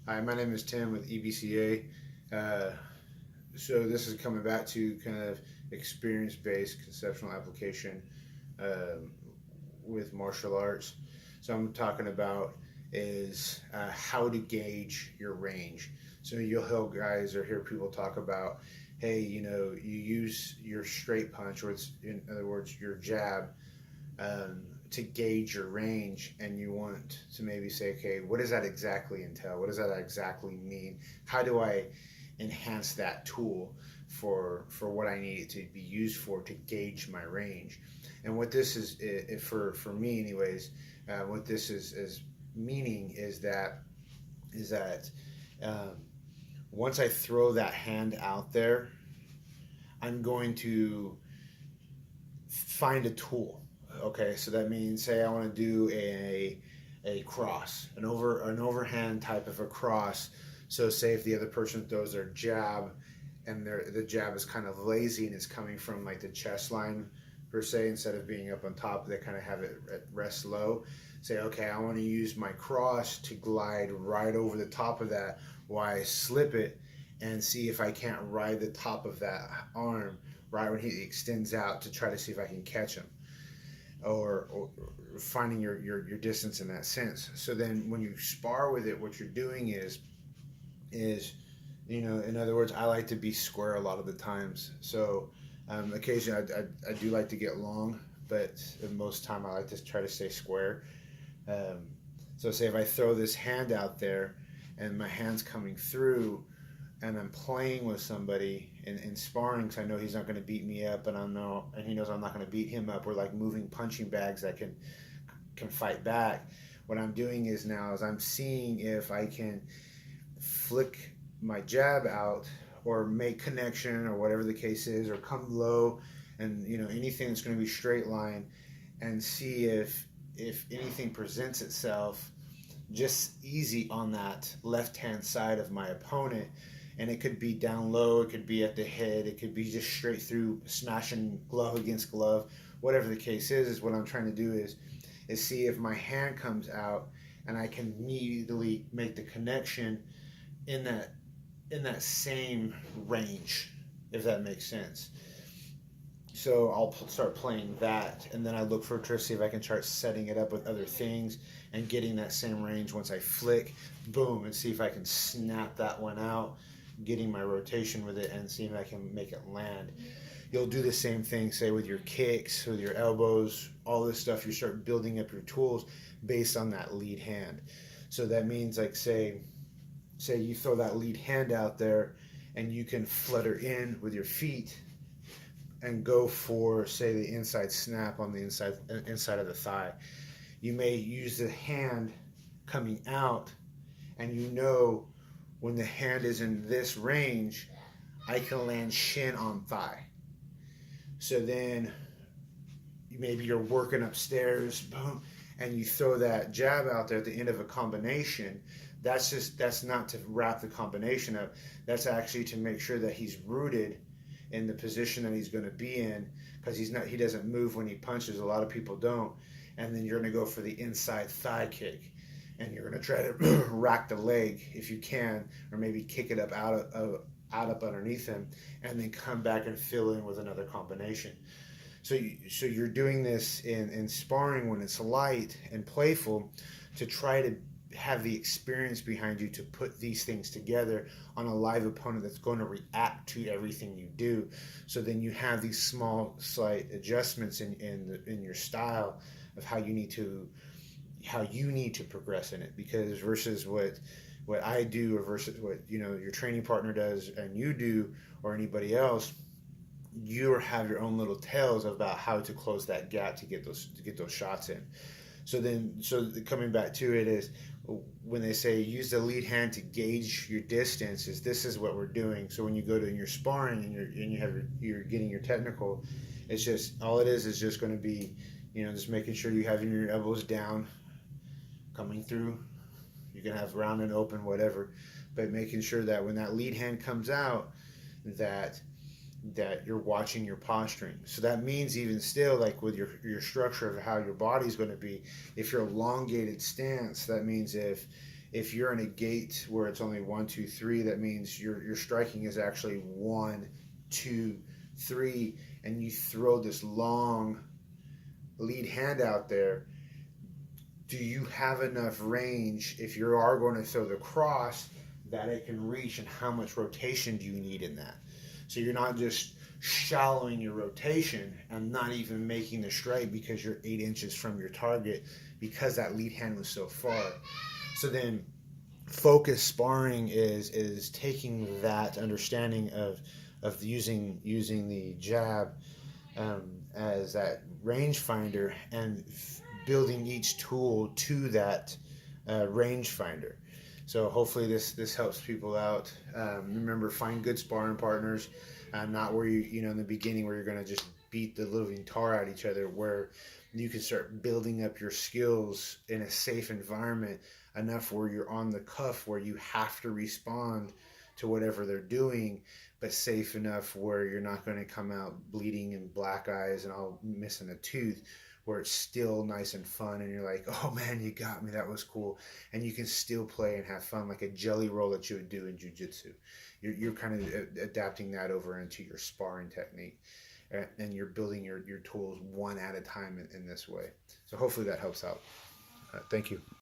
Hi, my name is Tim with EBCA. So this is coming back to kind of experience-based conceptual application um, with martial arts. So I'm talking about is how to gauge your range. So you'll hear guys or hear people talk about, hey, you use your straight punch, or it's in other words your jab, to gauge your range, and you want to maybe say, okay, what does that exactly entail? What does that exactly mean? How do I enhance that tool for what I need it to be used for to gauge my range? And what this is, for me, anyways, what this is meaning is that um, once I throw that hand out there, I'm going to find a tool. Okay, so that means, say I want to do a cross, an overhand type of a cross. So say if the other person throws their jab, and the jab is kind of lazy and it's coming from like the chest line per se, instead of being up on top, they kind of have it at rest low. Say, okay, I want to use my cross to glide right over the top of that while I slip it, and see if I can't ride the top of that arm right when he extends out, to try to see if I can catch him, or finding your distance in that sense. So then when you spar with it, what you're doing is in other words, I like to be square a lot of the times. So occasionally I do like to get long, but most time I like to try to stay square. um, so say if I throw this hand out there and my hand's coming through, and I'm playing with somebody in sparring, because I know he's not going to beat me up, and he knows I'm not going to beat him up. We're like moving punching bags that can fight back. What I'm doing is I'm seeing if I can flick my jab out, or make connection, or whatever the case is, or come low, and anything that's going to be straight line, and see if anything presents itself just easy on that left hand side of my opponent. And it could be down low, it could be at the head, it could be just straight through, smashing glove against glove. Whatever the case is what I'm trying to do is see if my hand comes out, and I can immediately make the connection in that same range, if that makes sense. So I'll start playing that, and then I look for to see if I can start setting it up with other things and getting that same range. Once I flick, boom, and see if I can snap that one out, getting my rotation with it, and seeing if I can make it land. You'll do the same thing, say, with your kicks, with your elbows, all this stuff. You start building up your tools based on that lead hand. So that means, like, say you throw that lead hand out there, and you can flutter in with your feet and go for, say, the inside snap on the inside of the thigh. You may use the hand coming out, and when the hand is in this range, I can land shin on thigh. So then maybe you're working upstairs, boom, and you throw that jab out there at the end of a combination. That's not to wrap the combination up. That's actually to make sure that he's rooted in the position that he's going to be in, because he doesn't move when he punches. A lot of people don't. And then you're going to go for the inside thigh kick, and you're going to try to rack the leg if you can, or maybe kick it up out up underneath him, and then come back and fill in with another combination. So you're doing this in sparring when it's light and playful, to try to have the experience behind you to put these things together on a live opponent that's going to react to everything you do. So then you have these small slight adjustments in your style of how you need to progress in it, because versus what I do, or versus what your training partner does and you do, or anybody else, you have your own little tales about how to close that gap to get those shots in. So coming back to it, is when they say use the lead hand to gauge your distance, this is what we're doing. So when you go to your sparring, and you're getting your technical, it's just all it is just going to be just making sure you have your elbows down, coming through. You can have round and open, whatever, but making sure that when that lead hand comes out, that you're watching your posturing. So that means, even still, like with your structure of how your body's going to be, if you're elongated stance, that means if If you're in a gate where it's only 1, 2, 3, that means your striking is actually 1, 2, 3, and you throw this long lead hand out there. Do you have enough range if you are going to throw the cross that it can reach, and how much rotation do you need in that? So you're not just shallowing your rotation and not even making the strike because you're 8 inches from your target because that lead hand was so far. So then focus sparring is taking that understanding of using the jab as that rangefinder and building each tool to that rangefinder. So hopefully this helps people out. Remember, find good sparring partners, not where you know in the beginning where you're going to just beat the living tar out of each other. Where you can start building up your skills in a safe environment enough where you're on the cuff, where you have to respond to whatever they're doing, but safe enough where you're not going to come out bleeding and black eyes and all missing a tooth, where it's still nice and fun and you're like, oh man, you got me, that was cool. And you can still play and have fun like a jelly roll that you would do in jiu-jitsu. You're kind of adapting that over into your sparring technique, and you're building your tools one at a time in this way. So hopefully that helps out. Thank you.